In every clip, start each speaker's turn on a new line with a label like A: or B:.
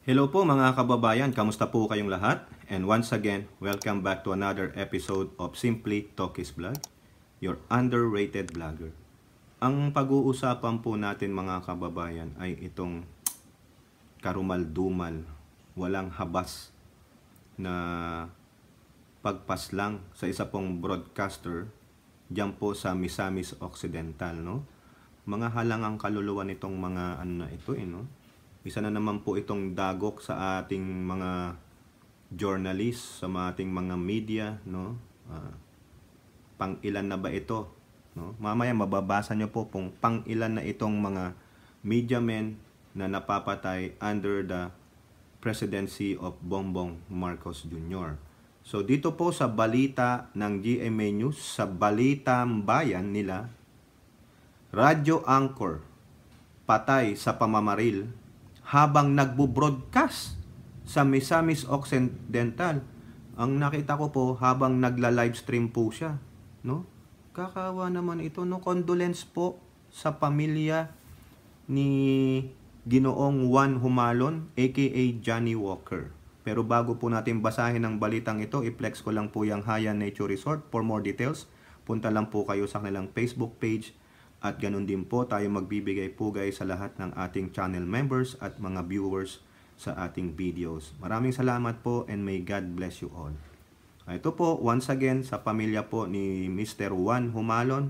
A: Hello po mga kababayan, kamusta po kayong lahat? And once again, welcome back to another episode of Simply Talkies Vlog, your underrated vlogger. Ang pag-uusapan po natin mga kababayan ay itong karumal-dumal, walang habas na pagpaslang sa isa pong broadcaster diyan po sa Misamis Occidental, no? Mga halangang kaluluwa nitong mga ano na ito, no? Isa na naman po itong dagok sa ating mga journalist, sa ating mga media, no? Pang-ilan na ba ito? No? Mamaya mababasa nyo po kung pang-ilan na itong mga media men na napapatay under the presidency of Bongbong Marcos Jr. So dito po sa balita ng GMA News, sa Balitang Bayan nila, radyo anchor patay sa pamamaril habang nagbo-broadcast sa Misamis Occidental. Ang nakita ko po habang nagla-livestream po siya, no? Kakawa naman ito, no? Condolence po sa pamilya ni Ginoong Juan Humalon aka Johnny Walker. Pero bago po natin basahin ang balitang ito, i-flex ko lang po yung Haya Nature Resort. For more details, punta lang po kayo sa kanilang Facebook page. At ganun din po tayo magbibigay pugay sa lahat ng ating channel members at mga viewers sa ating videos. Maraming salamat po and may God bless you all. Ito po, once again, sa pamilya po ni Mr. Juan Humalon,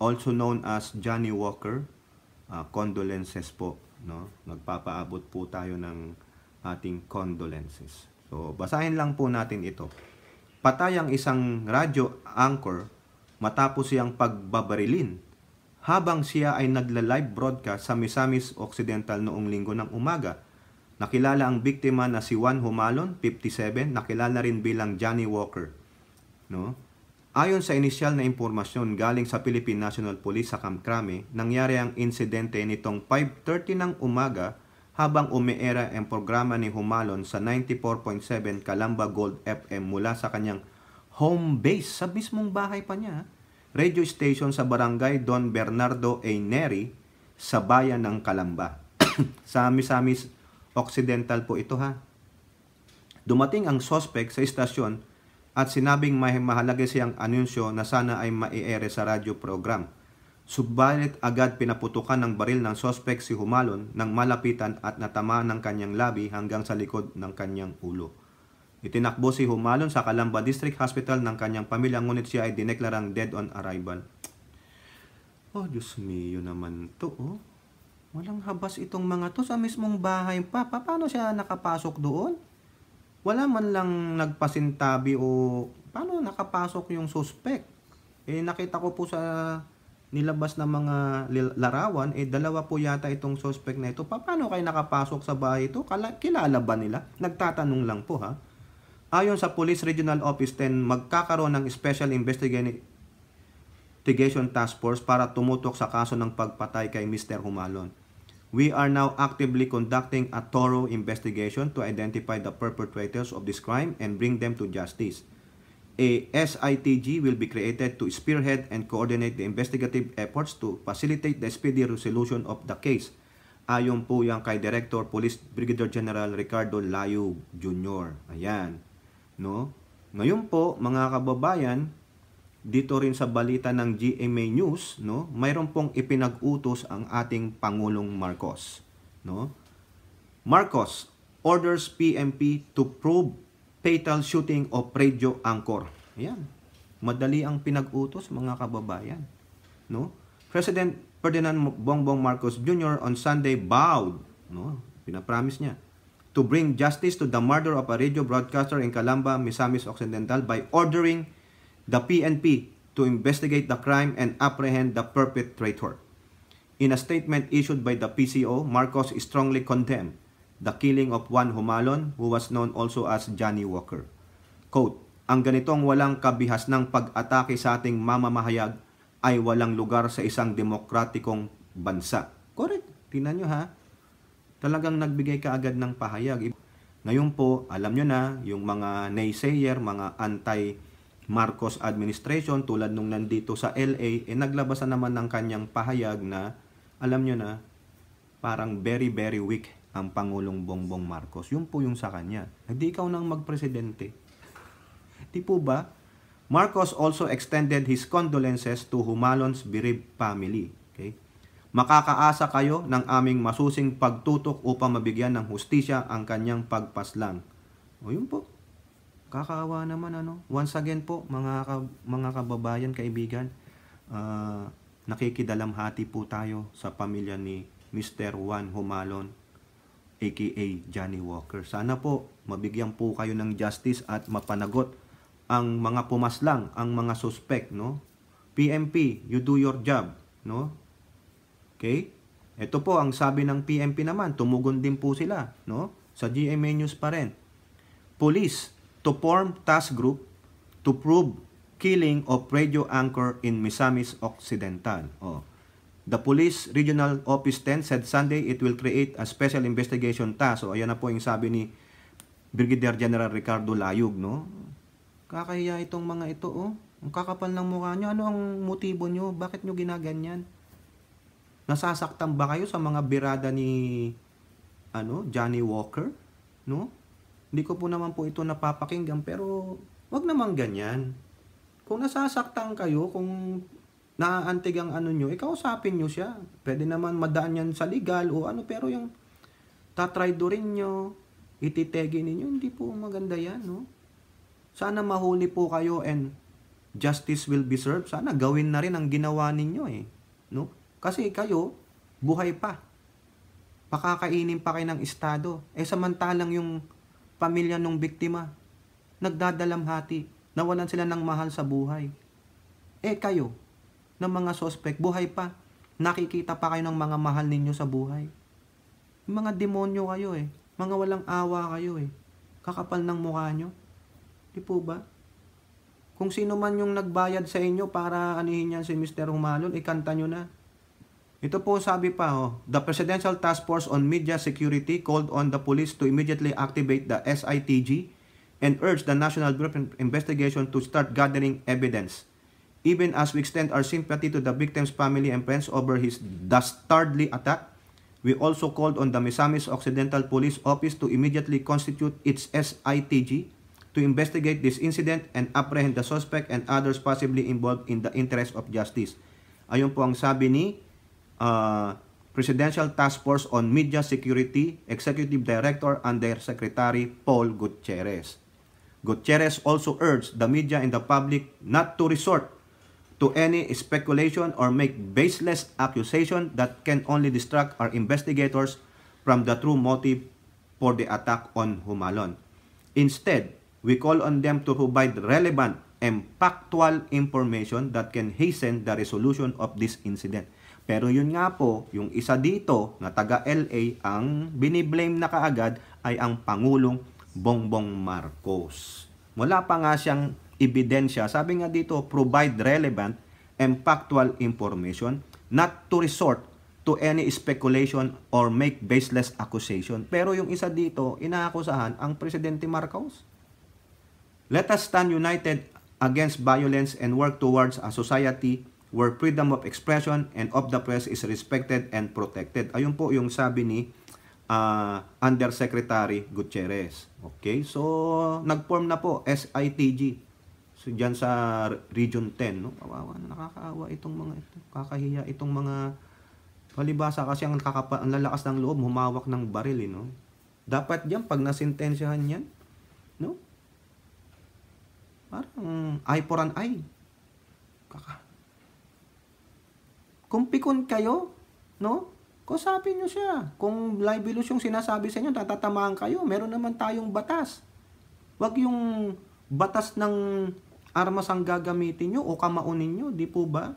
A: also known as Johnny Walker, condolences po. No? Nagpapaabot po tayo ng ating condolences. So, basahin lang po natin ito. Patay ang isang radyo anchor matapos siyang pagbabarilin habang siya ay nagla-live broadcast sa Misamis Occidental noong linggo ng umaga. Nakilala ang biktima na si Juan Humalon, 57, nakilala rin bilang Johnny Walker. No? Ayon sa inisyal na impormasyon galing sa Philippine National Police sa Kamkrame, nangyari ang insidente nitong 5:30 ng umaga habang umeera ang programa ni Humalon sa 94.7 Calamba Gold FM mula sa kanyang home base sa mismong bahay pa niya. Radio station sa barangay Don Bernardo A. Neri sa bayan ng Calamba. Sa Misamis Occidental po ito ha. Dumating ang suspect sa istasyon at sinabing may mahalaga siyang anunsyo na sana ay maiere sa radio program. Subalit agad pinaputukan ng baril ng suspect si Humalon nang malapitan at natamaan ng kanyang labi hanggang sa likod ng kanyang ulo. Itinakbo si Humalon sa Calamba District Hospital ng kanyang pamilya ngunit siya ay dineklarang dead on arrival. Oh, Diyos mio naman to, oh. Walang habas itong mga to sa mismong bahay pa. Paano siya nakapasok doon? Wala man lang nagpasintabi o paano nakapasok yung suspect? Nakita ko po sa nilabas na mga larawan, dalawa po yata itong suspect na ito. Paano kayo nakapasok sa bahay ito? Kilala ba nila? Nagtatanong lang po ha. Ayon sa Police Regional Office 10, magkakaroon ng Special Investigation Task Force para tumutok sa kaso ng pagpatay kay Mr. Humalon. We are now actively conducting a thorough investigation to identify the perpetrators of this crime and bring them to justice. A SITG will be created to spearhead and coordinate the investigative efforts to facilitate the speedy resolution of the case. Ayon po yan kay Director Police Brigadier General Ricardo Layo Jr. Ayan. No? Ngayon po, mga kababayan, dito rin sa balita ng GMA News, no, mayroon pong ipinag-utos ang ating Pangulong Marcos. No? Marcos orders PNP to probe fatal shooting of radio anchor. Ayan. Madali ang pinag-utos, mga kababayan. No? President Ferdinand Bongbong Marcos Jr. on Sunday vowed, no, pinapromise niya, to bring justice to the murder of a radio broadcaster in Calamba, Misamis Occidental by ordering the PNP to investigate the crime and apprehend the perpetrator. In a statement issued by the PCO, Marcos strongly condemned the killing of Juan Humalon, who was known also as Johnny Walker. Quote, ang ganitong walang kabihas ng pag-atake sa ating mamamahayag ay walang lugar sa isang demokratikong bansa. Correct. Tingnan nyo ha. Talagang nagbigay kaagad ng pahayag. Ngayon po, alam nyo na, yung mga naysayer, mga anti-Marcos administration, tulad nung nandito sa LA, naglabas na naman ng kanyang pahayag na, alam nyo na, parang very, very weak ang Pangulong Bongbong Marcos. Yun po yung sa kanya. Hindi ikaw nang magpresidente. Di po ba? Marcos also extended his condolences to Humalon's bereaved family. Okay? Makakaasa kayo ng aming masusing pagtutok upang mabigyan ng hustisya ang kanyang pagpaslang. O yun po. Kakaawa naman ano. Once again po, mga kababayan, kaibigan, nakikidalamhati po tayo sa pamilya ni Mr. Juan Humalon, aka Johnny Walker. Sana po mabigyan po kayo ng justice at mapanagot ang mga pumaslang, ang mga suspect, no? PNP, you do your job, no? Okay? Ito po ang sabi ng PNP naman, tumugon din po sila, no? Sa GMA News pa rin. Police to form task group to prove killing of radio anchor in Misamis Occidental. Oh. The Police Regional Office 10 said Sunday it will create a special investigation task. So ayan na po yung sabi ni Brigadier General Ricardo Layug, no? Kakahiya itong mga ito, oh. Ang kakapal ng mukha nyo. Ano ang motibo nyo? Bakit nyo ginaganyan? Nasasaktan ba kayo sa mga birada ni Johnny Walker? No? Hindi ko po naman po ito napapakinggan, pero wag naman ganyan. Kung nasasaktan kayo, kung naaantig ang ano nyo, ikausapin nyo siya. Pwede naman madaan yan sa legal o ano, pero yung tatraydorin nyo, ititegi ninyo, hindi po maganda yan, no? Sana mahuli po kayo and justice will be served. Sana gawin na rin ang ginawa ninyo eh. No? Kasi kayo, buhay pa. Pakakainin pa kayo ng Estado. Samantalang yung pamilya ng biktima, nagdadalamhati. Nawalan sila ng mahal sa buhay. Kayo, ng mga suspect, buhay pa. Nakikita pa kayo ng mga mahal ninyo sa buhay. Mga demonyo kayo eh. Mga walang awa kayo eh. Kakapal ng mukha nyo. Di po ba? Kung sino man yung nagbayad sa inyo para anihin yan si Mr. Humalon, ikanta nyo na. Ito po sabi pa, the Presidential Task Force on Media Security called on the police to immediately activate the SITG and urge the National Bureau of Investigation to start gathering evidence. Even as we extend our sympathy to the victim's family and friends over his dastardly attack, we also called on the Misamis Occidental Police Office to immediately constitute its SITG to investigate this incident and apprehend the suspect and others possibly involved in the interest of justice. Ayon po ang sabi ni Presidential Task Force on Media Security Executive Director Undersecretary Paul Gutierrez. Gutierrez also urged the media and the public not to resort to any speculation or make baseless accusation that can only distract our investigators from the true motive for the attack on Humalon. Instead, we call on them to provide relevant and factual information that can hasten the resolution of this incident. Pero yun nga po, yung isa dito na taga LA, ang biniblame na kaagad ay ang Pangulong Bongbong Marcos. Wala pa nga siyang ebidensya. Sabi nga dito, provide relevant and factual information, not to resort to any speculation or make baseless accusation. Pero yung isa dito, inaakusahan ang Presidente Marcos. Let us stand united against violence and work towards a society where freedom of expression and of the press is respected and protected. Ayun po yung sabi ni Undersecretary Gutierrez. Okay? So, nag-form na po SITG. So, dyan sa Region 10. No? Kawawa, nakakaawa itong mga ito. Kakahiya itong mga palibasa kasi ang lalakas ng loob, humawak ng baril. No? Dapat dyan, pag nasintensyahan yan, no? Parang eye for an eye. Kung pikon kayo, no? Kusapin nyo siya. Kung libelous yung sinasabi sa inyo, tatatamaan kayo. Meron naman tayong batas. Wag yung batas ng armas ang gagamitin nyo o kamaunin nyo. Di po ba?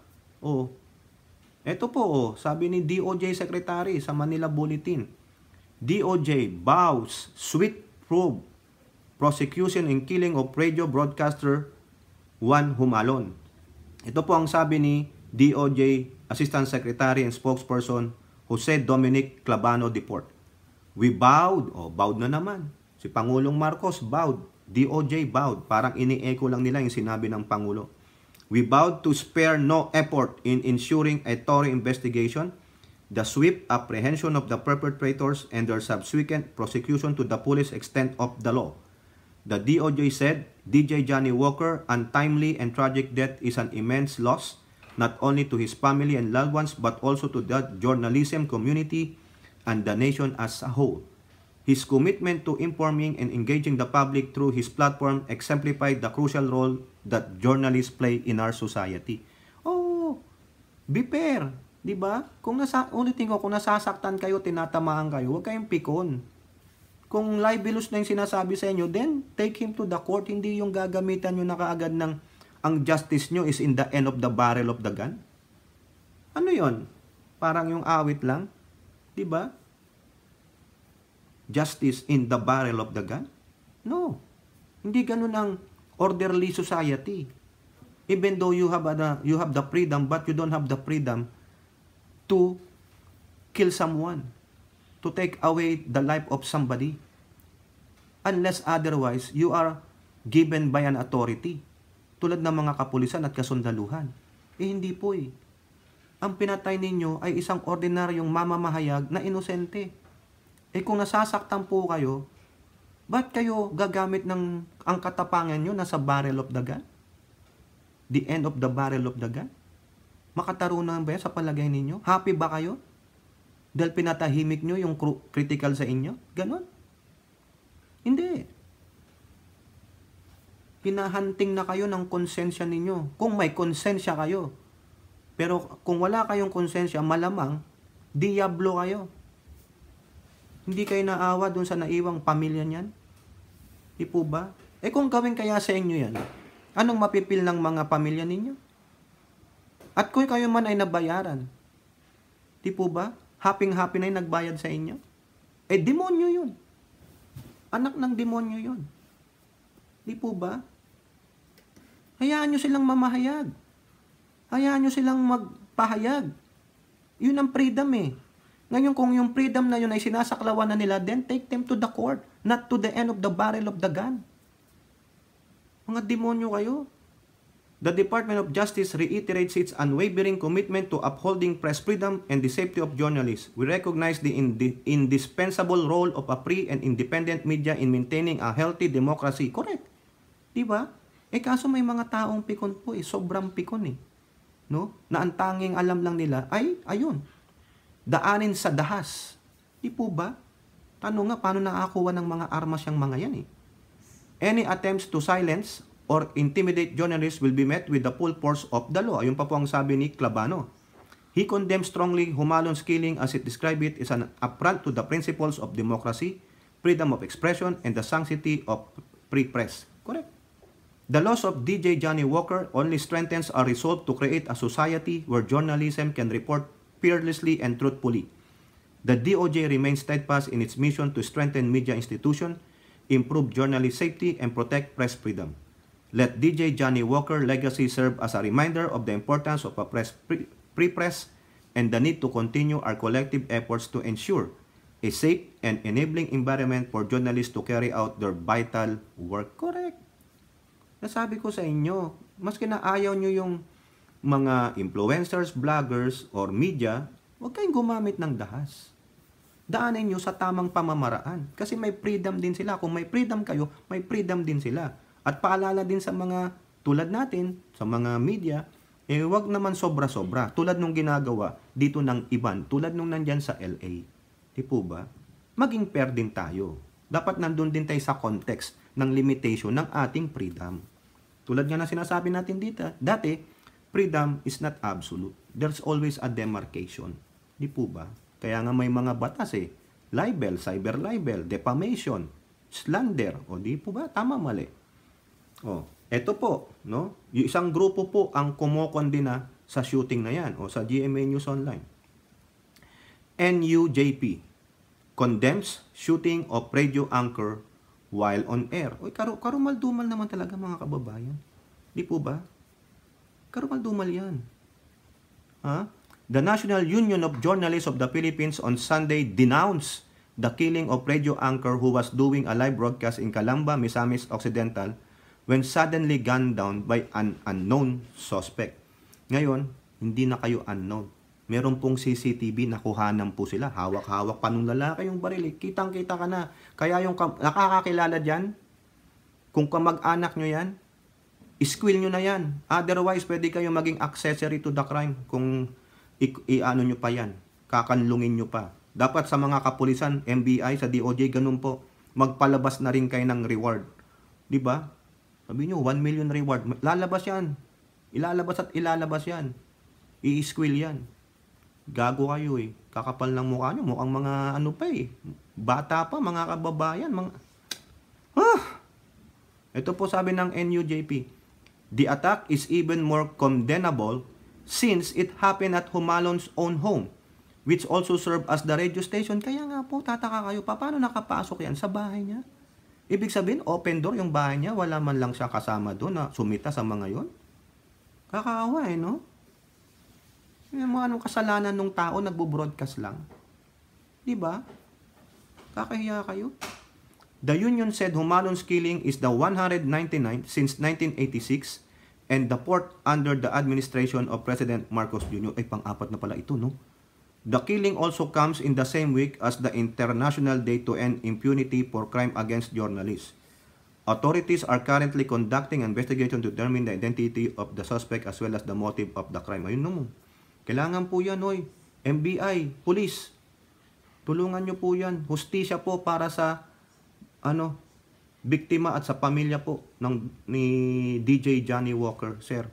A: Eto po, sabi ni DOJ Secretary sa Manila Bulletin. DOJ vows swift probe prosecution in killing of radio broadcaster Juan Humalon. Ito po ang sabi ni DOJ Assistant Secretary and Spokesperson Jose Dominic Clavano Deport. We bowed, bowed na naman. Si Pangulong Marcos bowed, DOJ bowed. Parang ini-echo lang nila yung sinabi ng Pangulo. We vowed to spare no effort in ensuring a thorough investigation the swift apprehension of the perpetrators and their subsequent prosecution to the fullest extent of the law. The DOJ said DJ Johnny Walker untimely and tragic death is an immense loss, not only to his family and loved ones, but also to the journalism community and the nation as a whole. His commitment to informing and engaging the public through his platform exemplified the crucial role that journalists play in our society. Oh, be fair, di ba? Kung ulitin ko, kung nasasaktan kayo, tinatamaan kayo, huwag kayong pikon. Kung libelous na yung sinasabi sa inyo, then take him to the court. Hindi yung gagamitan nyo na kaagad ng ang justice nyo is in the end of the barrel of the gun. Ano yon? Parang yung awit lang, di ba? Justice in the barrel of the gun? No. Hindi ganun ang orderly society. Even though you have the freedom, but you don't have the freedom to kill someone, to take away the life of somebody. Unless otherwise, you are given by an authority. Tulad ng mga kapulisan at kasundaluhan. Hindi po eh. Ang pinatay ninyo ay isang ordinaryong mamamahayag na inosente. Kung nasasaktan po kayo, ba't kayo gagamit ng ang katapangan nyo nasa barrel of the gun? The end of the barrel of the gun? Makatarunan ba yan sa palagay ninyo? Happy ba kayo? Dahil pinatahimik nyo yung critical sa inyo? Ganon? Hindi. Hinahanting na kayo ng konsensya ninyo. Kung may konsensya kayo. Pero kung wala kayong konsensya, malamang, diablo kayo. Hindi kayo naawa dun sa naiwang pamilya niyan? Di po ba? Kung gawin kaya sa inyo yan, anong mapipil ng mga pamilya ninyo? At kung kayo man ay nabayaran, di po ba? Happy-happy na yung nagbayad sa inyo? Demonyo yun. Anak ng demonyo yun. Di po ba? Hayaan nyo silang mamahayag. Hayaan nyo silang magpahayag. Yun ang freedom eh. Ngayon, kung yung freedom na yun ay sinasaklawan na nila, then take them to the court, not to the end of the barrel of the gun. Mga demonyo kayo. The Department of Justice reiterates its unwavering commitment to upholding press freedom and the safety of journalists. We recognize the indispensable role of a free and independent media in maintaining a healthy democracy. Correct. Diba? Kaso may mga taong pikon po sobrang pikon no? Na ang tanging alam lang nila ay, ayun, daanin sa dahas. Di po ba? Tanong nga, paano nakakuha ng mga armas yung mga yan Any attempts to silence or intimidate journalists will be met with the full force of the law. Ayun pa po ang sabi ni Clavano. He condemns strongly Humalon's killing as it described it as an affront to the principles of democracy, freedom of expression, and the sanctity of free press. Correct. The loss of DJ Johnny Walker only strengthens our resolve to create a society where journalism can report fearlessly and truthfully. The DOJ remains steadfast in its mission to strengthen media institutions, improve journalist safety, and protect press freedom. Let DJ Johnny Walker legacy serve as a reminder of the importance of a free press and the need to continue our collective efforts to ensure a safe and enabling environment for journalists to carry out their vital work. Correct. Nasabi ko sa inyo, maski na ayaw nyo yung mga influencers, vloggers, or media, huwag kayong gumamit ng dahas. Daanin nyo sa tamang pamamaraan. Kasi may freedom din sila. Kung may freedom kayo, may freedom din sila. At paalala din sa mga tulad natin, sa mga media, huwag naman sobra-sobra. Tulad nung ginagawa dito ng iban. Tulad nung nandyan sa LA. Di po ba? Maging fair din tayo. Dapat nandun din tayo sa context ng limitation ng ating freedom. Tulad nga na sinasabi natin dito, dati, freedom is not absolute. There's always a demarcation. Di po ba? Kaya nga may mga batas libel, cyber libel, defamation, slander. O di po ba? Tama, mali. Eto po, no? Yung isang grupo po ang kumokondena sa shooting na yan o sa GMA News Online. NUJP condemns shooting of radio anchor while on air. Karumal-dumal naman talaga mga kababayan. Di po ba? Karumal-dumal yan. The National Union of Journalists of the Philippines on Sunday denounced the killing of radio anchor who was doing a live broadcast in Calamba, Misamis Occidental when suddenly gunned down by an unknown suspect. Ngayon, hindi na kayo unknown. Meron pong CCTV, nakuhanan po sila. Hawak-hawak pa nung lalaki yung baril. Kitang-kita ka na. Kaya yung nakakakilala dyan, kung kamag-anak nyo yan, squill nyo na yan. Otherwise, pwede kayo maging accessory to the crime kung i-ano nyo pa yan. Kakanlungin nyo pa. Dapat sa mga kapulisan, NBI, sa DOJ, ganun po. Magpalabas na rin kayo ng reward. Diba? Sabi nyo, 1 million reward. Lalabas yan. Ilalabas at ilalabas yan. I-squill yan. Gago kayo eh. Kakapal ng mukha nyo. Mukhang mga ano pa eh. Bata pa, mga kababayan. Ito po sabi ng NUJP. The attack is even more condemnable since it happened at Humalon's own home, which also served as the radio station. Kaya nga po, tataka kayo, paano nakapasok yan sa bahay niya? Ibig sabihin, open door yung bahay niya, wala man lang siya kasama doon na sumita sa mga yon. Kakaawa eh, no? Yung mga anong kasalanan ng tao, nagbo-broadcast lang. Diba? Kakahiya kayo. The union said Humalon's killing is the 199th since 1986 and the fourth under the administration of President Marcos Jr. Ay, pang-apat na pala ito, no? The killing also comes in the same week as the International Day to End Impunity for Crime Against Journalists. Authorities are currently conducting an investigation to determine the identity of the suspect as well as the motive of the crime. Ayun no. Kailangan po yan, oy. NBI, police. Tulungan nyo po yan. Hustisya po para sa biktima at sa pamilya po ni DJ Johnny Walker, sir.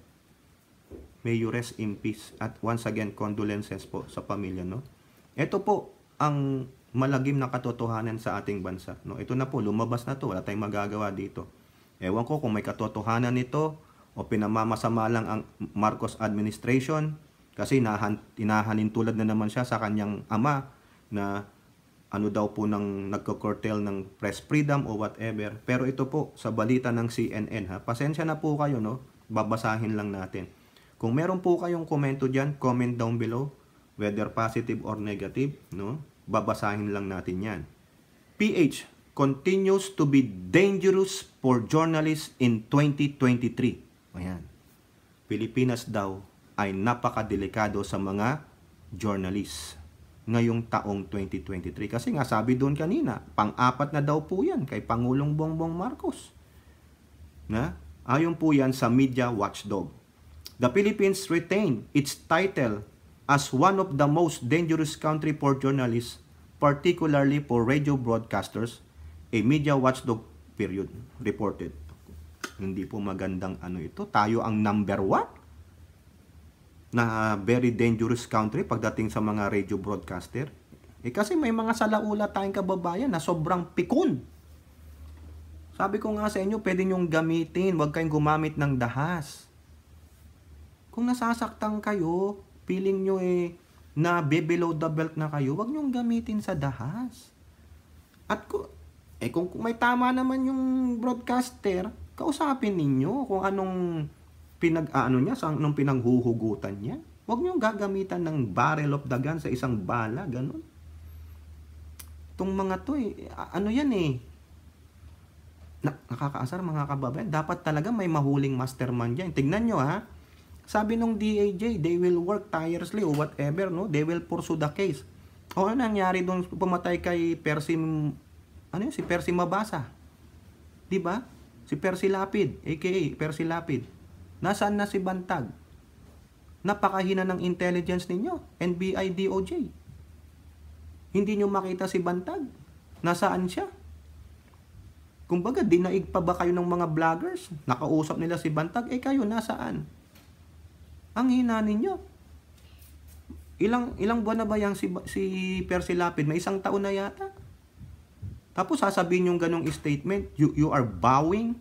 A: May you rest in peace. At once again, condolences po sa pamilya, no? Ito po ang malagim na katotohanan sa ating bansa, no? Ito na po, lumabas na to. Wala tayong magagawa dito. Ewan ko kung may katotohanan nito o pinamamasama lang ang Marcos administration kasi inahanin tulad na naman siya sa kanyang ama na ano daw po nang nagko-curtail ng press freedom o whatever. Pero ito po sa balita ng CNN, ha. Pasensya na po kayo, no? Babasahin lang natin. Kung meron po kayong komento diyan, comment down below whether positive or negative, no? Babasahin lang natin 'yan. PH continues to be dangerous for journalists in 2023. Ayan. Pilipinas daw ay napakadelikado sa mga journalists ngayong taong 2023. Kasi nga sabi doon kanina, pang-apat na daw po yan kay Pangulong Bongbong Marcos. Na? Ayon po yan sa Media Watchdog. The Philippines retained its title as one of the most dangerous country for journalists, particularly for radio broadcasters, a Media Watchdog period reported. Hindi po magandang ano ito. Tayo ang number 1 na very dangerous country pagdating sa mga radio broadcaster. Kasi may mga salaula tayong kababayan na sobrang pikon. Sabi ko nga sa inyo, pwede nyong gamitin, huwag kayong gumamit ng dahas. Kung nasasaktan kayo, feeling nyo na below the belt na kayo, huwag nyong gamitin sa dahas. At kung may tama naman yung broadcaster, kausapin ninyo kung anong anong pinanghuhugutan niya. Huwag niyong gagamitan ng barrel of the gun sa isang bala, ganun. Itong mga to ano yan nakakaasar mga kababayan. Dapat talaga may mahuling mastermind dyan. Tignan nyo ha. Sabi nung DAJ, they will work tirelessly or whatever, no? They will pursue the case. O ano nangyari doon pumatay kay si Percy Mabasa? Diba? Si Percy Lapid, aka Percy Lapid. Nasaan na si Bantag? Napakahina ng intelligence ninyo, NBI, DOJ. Hindi nyo makita si Bantag? Nasaan siya? Kumbaga, dinaig pa ba kayo ng mga vloggers? Nakausap nila si Bantag, kayo nasaan? Ang hina ninyo. Ilang buwan na ba yung si Percy Lapid? May 1 taon na yata. Tapos sasabihin yung ganong statement, you are bowing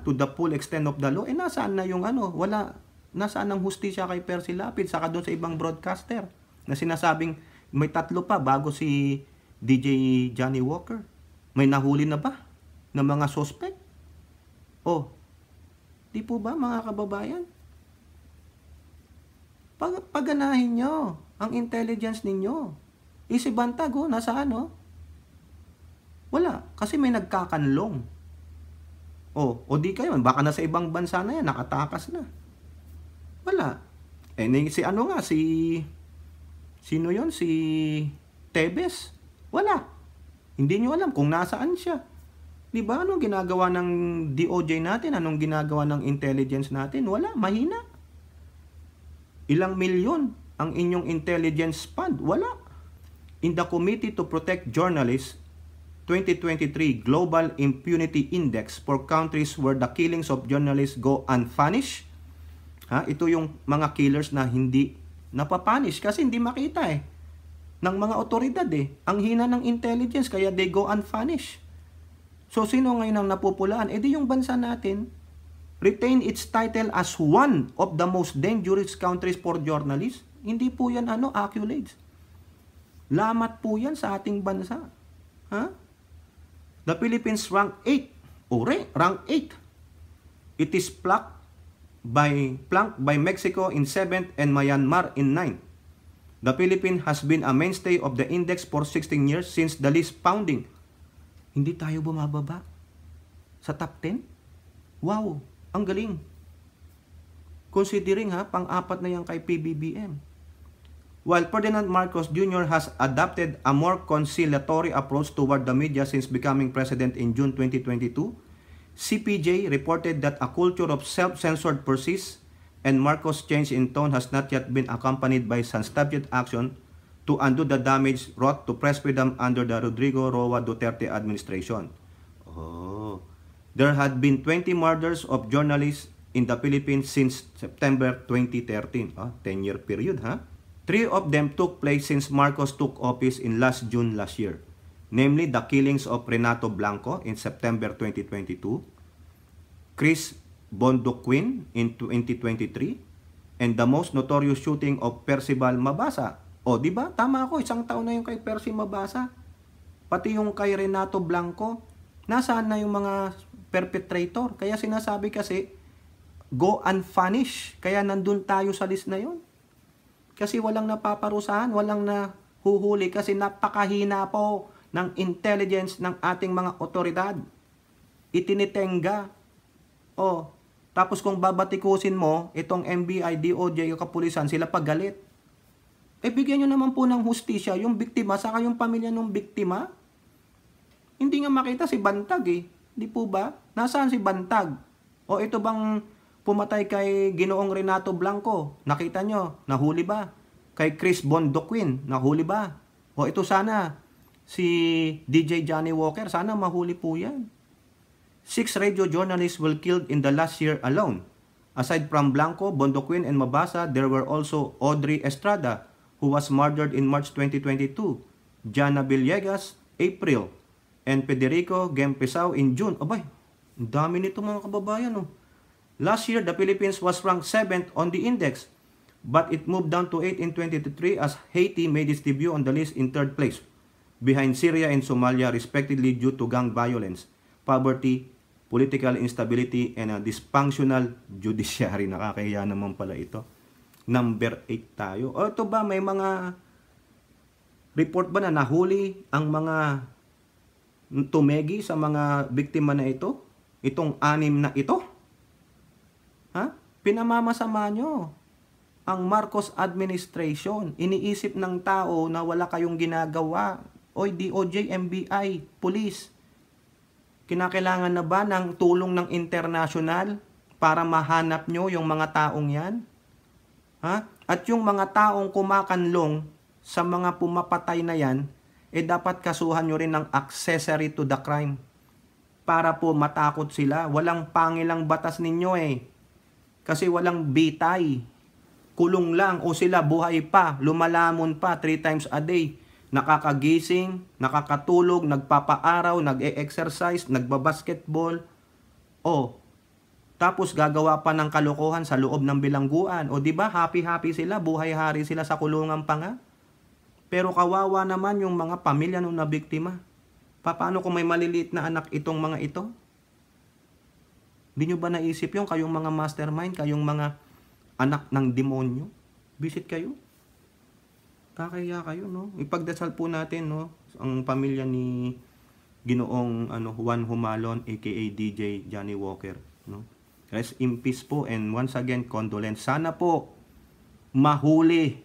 A: to the full extent of the law. Nasaan na yung wala. Nasaan ang hustisya kay Percy Lapid? Saka doon sa ibang broadcaster na sinasabing may 3 pa bago si DJ Johnny Walker. May nahuli na ba ng mga suspect? Di po ba mga kababayan? Paganahin nyo ang intelligence ninyo. Si Bantag, nasaan, Wala. Kasi may nagkakanlong. O di kayo, baka nasa ibang bansa na yan, nakatakas na. Wala. Si ano nga, sino yon? Si Tebes? Wala. Hindi nyo alam kung nasaan siya. Di ba? Anong ginagawa ng DOJ natin? Anong ginagawa ng intelligence natin? Wala. Mahina. Ilang milyon ang inyong intelligence fund? Wala. In the Committee to Protect Journalists 2023 Global Impunity Index for countries where the killings of journalists go unpunished. Ito yung mga killers na hindi napapunish kasi hindi makita ng mga otoridad Ang hina ng intelligence kaya they go unpunished. So sino ngayon ang napupulaan? Di yung bansa natin retain its title as one of the most dangerous countries for journalists. Hindi po yan accolades. Lamat po yan sa ating bansa. The Philippines rank 8. Rank 8. It is flanked by Mexico in 7th and Myanmar in 9th. The Philippines has been a mainstay of the index for 16 years since the list founding. Hindi tayo bumababa sa top 10? Wow, ang galing. Considering pang-apat na yan kay PBBM. While Ferdinand Marcos Jr. has adopted a more conciliatory approach toward the media since becoming president in June 2022, CPJ reported that a culture of self-censored persists and Marcos' change in tone has not yet been accompanied by substantive action to undo the damage wrought to press freedom under the Rodrigo Roa Duterte administration. There had been 20 murders of journalists in the Philippines since September 2013. 10-year period, 3 of them took place since Marcos took office in June last year. Namely, the killings of Renato Blanco in September 2022, Chris Bondoquin in 2023, and the most notorious shooting of Percival Mabasa. Di ba? Tama ako, 1 taon na yung kay Percy Mabasa. Pati yung kay Renato Blanco. Nasaan na yung mga perpetrator? Kaya sinasabi kasi, go unpunished. Kaya nandun tayo sa list na yun. Kasi walang napaparusahan, walang nahuhuli kasi napakahina po ng intelligence ng ating mga otoridad. Itinitenga. Tapos kung babatikusin mo, itong NBI, DOJ, o kapulisan, sila pagalit. Bigyan nyo naman po ng hustisya yung biktima, saka yung pamilya ng biktima. Hindi nga makita si Bantag Di po ba? Nasaan si Bantag? Ito bang pumatay kay Ginoong Renato Blanco? Nakita nyo? Nahuli ba? Kay Chris Bondoquin? Nahuli ba? Ito sana si DJ Johnny Walker, sana mahuli po yan. 6 radio journalists were killed in the last year alone. Aside from Blanco, Bondoquin, and Mabasa, there were also Audrey Estrada, who was murdered in March 2022, Jana Villegas, April, and Federico Gempisao in June. Abay, ang dami nito mga kababayan. Last year, the Philippines was ranked 7th on the index, but it moved down to 8 in 2023 as Haiti made its debut on the list in 3rd place, behind Syria and Somalia respectively due to gang violence, poverty, political instability, and a dysfunctional judiciary. Nakakahiya naman pala ito. Number 8 tayo. Ito ba, may mga report ba na nahuli ang mga tumegi sa mga biktima na ito? Itong 6 na ito? Pinamamasama nyo ang Marcos administration. Iniisip ng tao na wala kayong ginagawa. DOJ, NBI, police. Kinakailangan na ba ng tulong ng international para mahanap nyo yung mga taong yan? At yung mga taong kumakanlong sa mga pumapatay na yan, dapat kasuhan nyo rin ng accessory to the crime para po matakot sila. Walang pangilang batas ninyo kasi walang bitay. Kulong lang o sila buhay pa, lumalamon pa 3 times a day. Nakakagising, nakakatulog, nagpapaaraw, nag-e-exercise, nagbabasketball. Tapos gagawa pa ng kalokohan sa loob ng bilangguan. Di ba? Happy-happy sila, buhay-hari sila sa kulungan pa nga. Pero kawawa naman yung mga pamilya ng nabiktima. Paano kung may maliliit na anak itong mga ito? Hindi nyo ba naisip yung kayong mga mastermind, kayong mga anak ng demonyo? Visit kayo. Kakaya kayo, Ipagdasal po natin, ang pamilya ni Ginoong Juan Humalon, aka DJ Johnny Walker, Rest in peace po, and once again, condolence. Sana po mahuli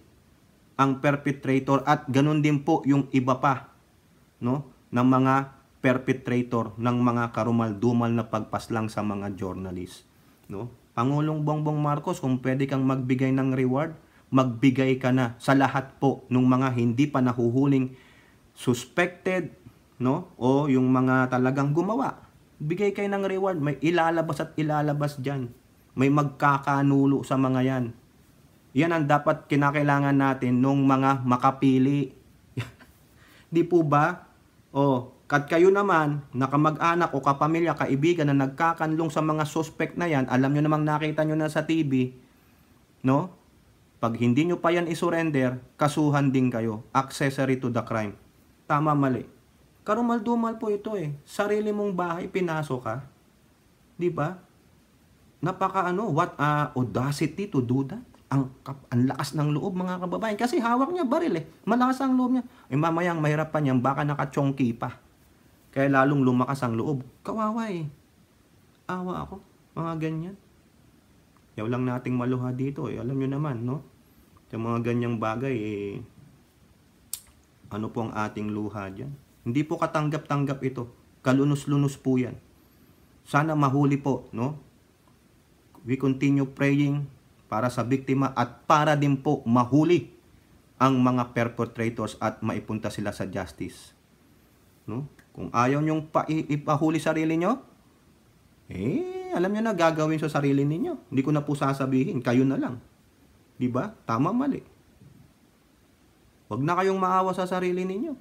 A: ang perpetrator at ganun din po yung iba pa, no, ng mga perpetrator ng mga karumal-dumal na pagpaslang sa mga journalist, no? Pangulong Bongbong Marcos, kung pwede kang magbigay ng reward, magbigay ka na sa lahat po ng mga hindi pa nahuhuling suspected, no, o yung mga talagang gumawa. Bigay kayo ng reward, may ilalabas at ilalabas diyan. May magkakanulo sa mga yan. Yan ang dapat kinakailangan natin nung mga makapili. Di po ba? O, kat kayo naman, nakamag-anak o kapamilya, kaibigan na nagkakanlong sa mga suspect na yan, alam nyo namang nakita nyo na sa TV, no? Pag hindi nyo pa yan isurrender, kasuhan din kayo. Accessory to the crime. Tama, mali. Karumal-dumal po ito eh. Sarili mong bahay, pinasok ka. Di ba? What audacity to do that? Ang lakas ng loob, mga kababayan. Kasi hawak niya baril eh. Malakas ang loob niya. Eh mamayang mahirap pa niyan, baka nakachongki pa. Kaya lalong lumakas ang loob. Kawawa eh. Awa ako. Mga ganyan. Yaw lang nating maluha dito eh. Alam nyo naman, no? Sa mga ganyang bagay eh, ano po ang ating luha dyan? Hindi po katanggap-tanggap ito. Kalunos-lunos po yan. Sana mahuli po, no? We continue praying para sa biktima at para din po mahuli ang mga perpetrators at maipunta sila sa justice. No? Kung ayaw nyong ipahuli sarili nyo, alam nyo na gagawin sa sarili ninyo. Hindi ko na po sasabihin, kayo na lang. Diba? Tama, mali. Huwag na kayong maawa sa sarili ninyo.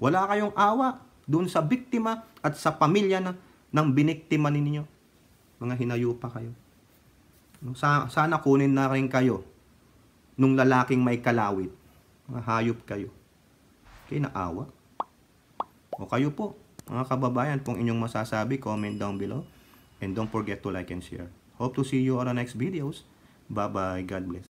A: Wala kayong awa dun sa biktima at sa pamilya ng biniktima ninyo. Mga hinayupa kayo. Sana kunin na rin kayo nung lalaking may kalawit. Hayop kayo. Okay, naawa. O kayo po, mga kababayan, kung inyong masasabi, comment down below. And don't forget to like and share. Hope to see you on the next videos. Bye-bye. God bless.